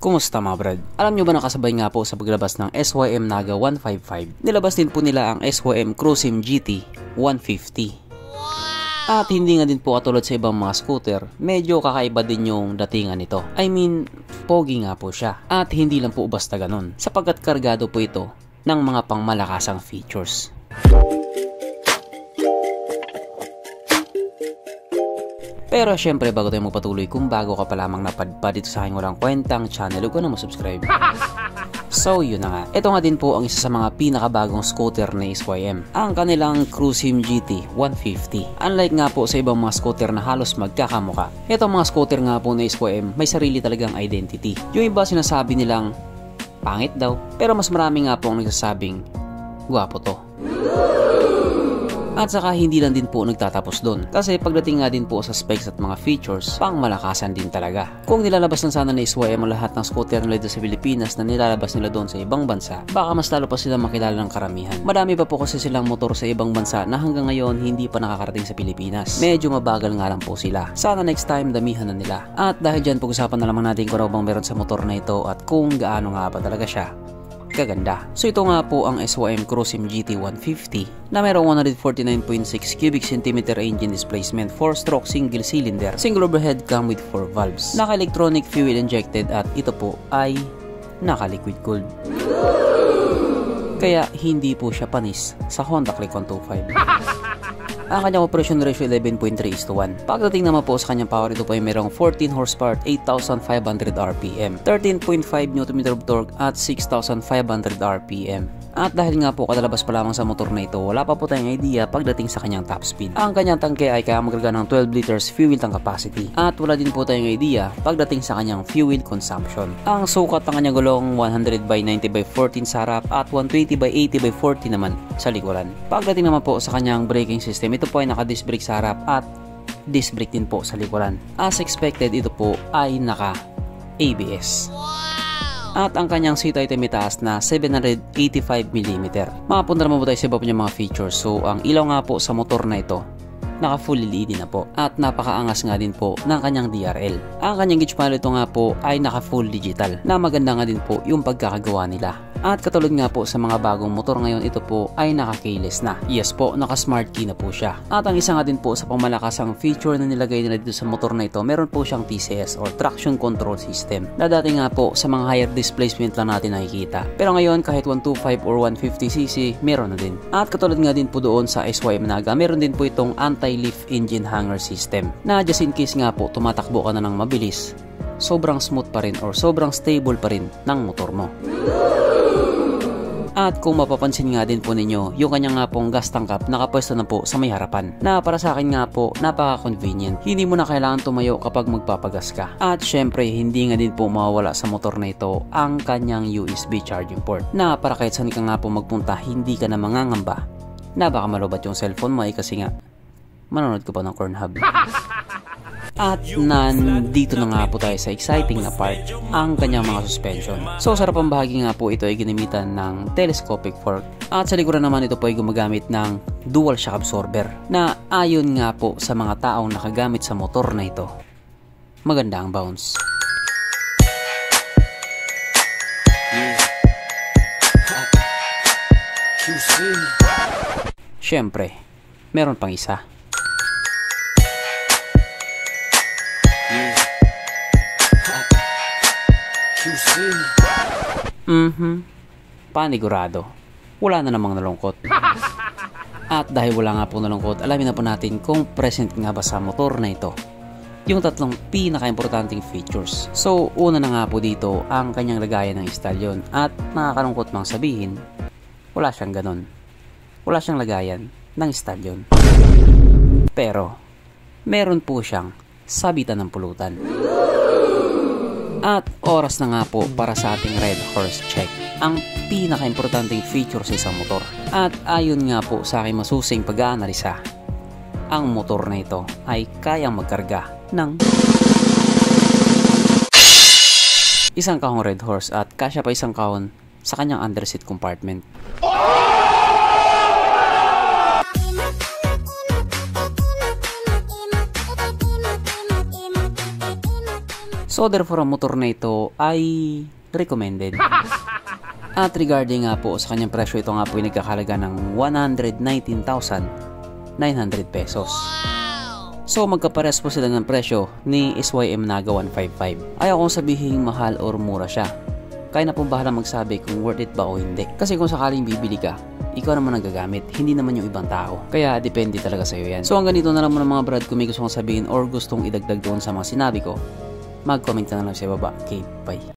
Kumusta mga brad? Alam nyo ba nakasabay nga po sa paglabas ng SYM Naga 155, nilabas din po nila ang SYM Crusim GT 150. At hindi nga din po katulad sa ibang mga scooter, medyo kakaiba din yung datingan nito. I mean, pogi nga po siya. At hindi lang po basta ganun, sapagkat kargado po ito ng mga pangmalakasang features. Pero syempre bago tayo magpatuloy, kung bago ka pa lamang napadpad dito sa aking walang kwentang channel, huwag ka na mo-subscribe. So yun na nga, ito nga din po ang isa sa mga pinakabagong scooter na SYM, ang kanilang Crusim GT 150. Unlike nga po sa ibang mga scooter na halos magkakamuka, itong mga scooter nga po na SYM may sarili talagang identity. Yung iba sinasabi nilang pangit daw, pero mas marami nga po ang nagsasabing gwapo to. At saka hindi lang din po nagtatapos doon, kasi pagdating nga din po sa specs at mga features, pang malakasan din talaga. Kung nilalabas lang sana na SYM ang lahat ng scooter nila dito sa Pilipinas na nilalabas nila doon sa ibang bansa, baka mas lalo pa sila makilala ng karamihan. Madami pa po kasi silang motor sa ibang bansa na hanggang ngayon hindi pa nakakarating sa Pilipinas. Medyo mabagal nga lang po sila. Sana next time damihan na nila. At dahil dyan, pag-usapan na naman natin kung ano bang meron sa motor na ito at kung gaano nga ba talaga siya kaganda. So ito nga po ang SYM Crusim GT 150 na mayroong 149.6 cubic centimeter engine displacement, 4-stroke single cylinder, single overhead cam with 4 valves, naka-electronic fuel injected at ito po ay naka-liquid cooled. Kaya hindi po siya panis sa Honda Click 125. Ang kanyang operation ratio 11.3:1. Pagdating naman po sa kanyang power, ito po ay mayroong 14 horsepower at 8,500 RPM, 13.5 Nm of torque at 6,500 RPM. At dahil nga po kadalabas pa lamang sa motor na ito, wala pa po tayong idea pagdating sa kanyang top speed. Ang kanyang tangke ay kaya magkarga ng 12 liters fuel tank capacity. At wala din po tayong idea pagdating sa kanyang fuel consumption. Ang sukat ng kanyang gulong 100/90/14 sa harap at 120/80/40 naman sa likuran. Pagdating naman po sa kanyang braking system, ito po ay naka-disc brake sa harap at disc brake din po sa likuran. As expected, ito po ay naka-ABS. At ang kanyang seat height ay mitaas na 785mm. Makapunta naman po tayo sa iba po niyang mga features. So ang ilaw nga po sa motor na ito, naka full LED na po. At napakaangas nga din po ng kanyang DRL. Ang kanyang gauge panel ito nga po ay naka full digital, na maganda nga din po yung pagkakagawa nila. At katulad nga po sa mga bagong motor ngayon, ito po ay naka-keyless na. Yes po, naka-smart key na po siya. At ang isa nga din po sa pangmalakasang feature na nilagay nila dito sa motor na ito, meron po siyang TCS or Traction Control System, na dati nga po sa mga higher displacement lang natin nakikita. Pero ngayon kahit 125 or 150cc, meron na din. At katulad nga din po doon sa SYM Naga, meron din po itong anti-lift engine hanger system, na just in case nga po tumatakbo ka na ng mabilis, sobrang smooth pa rin or sobrang stable pa rin ng motor mo. At kung mapapansin nga din po ninyo, yung kanya nga pong gas tank cap nakapwesto na po sa may harapan, na para sa akin nga po napaka-convenient. Hindi mo na kailangan tumayo kapag magpapagas ka. At syempre hindi nga din po mawawala sa motor na ito ang kanyang USB charging port, na para kahit saan ka nga po magpunta, hindi ka na mangangamba na baka malubat yung cellphone mo ay kasi nga manonood ko pa ng Cornhub. At nandito na nga po tayo sa exciting na part, ang kanyang mga suspension. So sa harapang bahagi nga po ito ay ginamitan ng telescopic fork, at sa likuran naman ito po ay gumagamit ng dual shock absorber, na ayon nga po sa mga taong nakagamit sa motor na ito, maganda ang bounce. Syempre, meron pang isa. Panigurado, wala na namang nalungkot. At dahil wala nga po nalungkot, alamin na po natin kung present nga ba sa motor na ito yung tatlong pinaka-importanting features. So una na nga po dito ang kanyang lagayan ng stallion, at nakakalungkot mang sabihin, wala siyang ganon. Wala siyang lagayan ng stallion. Pero meron po siyang sabitan ng pulutan. At oras na nga po para sa ating Red Horse Check, ang pinaka-importanting feature sa isang motor. At ayon nga po sa aking masusing pag-aanalisa, ang motor na ito ay kayang magkarga ng isang kahong Red Horse, at kasya pa isang kahon sa kanyang underseat compartment. So therefore ang motor na ito ay recommended. At regarding nga po sa kanyang presyo, ito nga po ay nagkakalaga ng 119,900 pesos. So magkapares po sila ng presyo ni SYM Naga 155. Ayaw kong sabihin mahal or mura siya. Kaya na po bahala magsabi kung worth it ba o hindi. Kasi kung sakaling bibili ka, ikaw naman ang gagamit, hindi naman yung ibang tao. Kaya depende talaga sa'yo yan. So hanggang dito na lang muna mga brad. Kung may gusto kong sabihin or gustong idagdag doon sa mga sinabi ko, mag-comment na lang sa baba. Okay, bye.